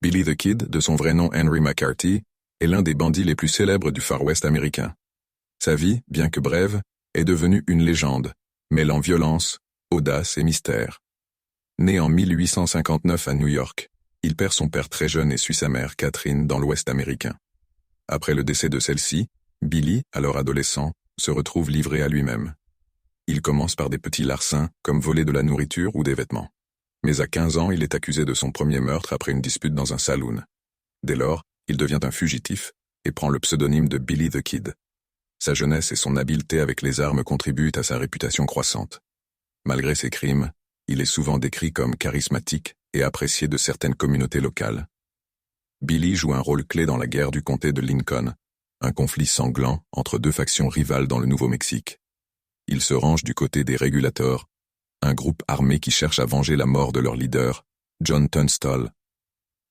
Billy the Kid, de son vrai nom Henry McCarthy, est l'un des bandits les plus célèbres du Far West américain. Sa vie, bien que brève, est devenue une légende, mêlant violence, audace et mystère. Né en 1859 à New York, il perd son père très jeune et suit sa mère, Catherine, dans l'Ouest américain. Après le décès de celle-ci, Billy, alors adolescent, se retrouve livré à lui-même. Il commence par des petits larcins, comme voler de la nourriture ou des vêtements. Mais à 15 ans, il est accusé de son premier meurtre après une dispute dans un saloon. Dès lors, il devient un fugitif et prend le pseudonyme de Billy the Kid. Sa jeunesse et son habileté avec les armes contribuent à sa réputation croissante. Malgré ses crimes, il est souvent décrit comme charismatique et apprécié de certaines communautés locales. Billy joue un rôle clé dans la guerre du comté de Lincoln, un conflit sanglant entre deux factions rivales dans le Nouveau-Mexique. Il se range du côté des Régulators, un groupe armé qui cherche à venger la mort de leur leader, John Tunstall.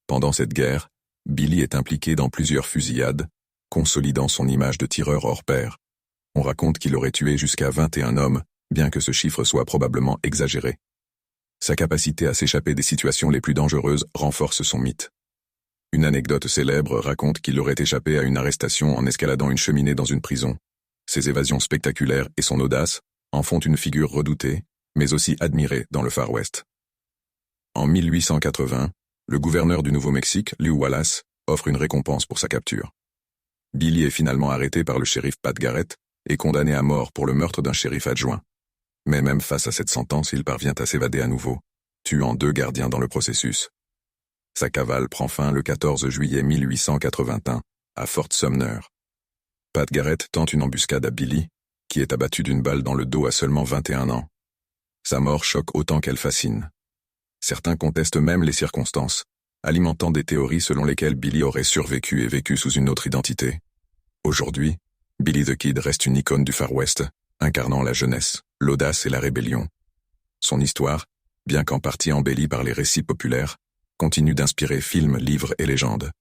Pendant cette guerre, Billy est impliqué dans plusieurs fusillades, consolidant son image de tireur hors pair. On raconte qu'il aurait tué jusqu'à 21 hommes, bien que ce chiffre soit probablement exagéré. Sa capacité à s'échapper des situations les plus dangereuses renforce son mythe. Une anecdote célèbre raconte qu'il aurait échappé à une arrestation en escaladant une cheminée dans une prison. Ses évasions spectaculaires et son audace en font une figure redoutée, mais aussi admirée dans le Far West. En 1880, le gouverneur du Nouveau-Mexique, Lew Wallace, offre une récompense pour sa capture. Billy est finalement arrêté par le shérif Pat Garrett et condamné à mort pour le meurtre d'un shérif adjoint. Mais même face à cette sentence, il parvient à s'évader à nouveau, tuant 2 gardiens dans le processus. Sa cavale prend fin le 14 juillet 1881, à Fort Sumner. Pat Garrett tente une embuscade à Billy, qui est abattu d'une balle dans le dos à seulement 21 ans. Sa mort choque autant qu'elle fascine. Certains contestent même les circonstances, alimentant des théories selon lesquelles Billy aurait survécu et vécu sous une autre identité. Aujourd'hui, Billy the Kid reste une icône du Far West, incarnant la jeunesse, l'audace et la rébellion. Son histoire, bien qu'en partie embellie par les récits populaires, continue d'inspirer films, livres et légendes.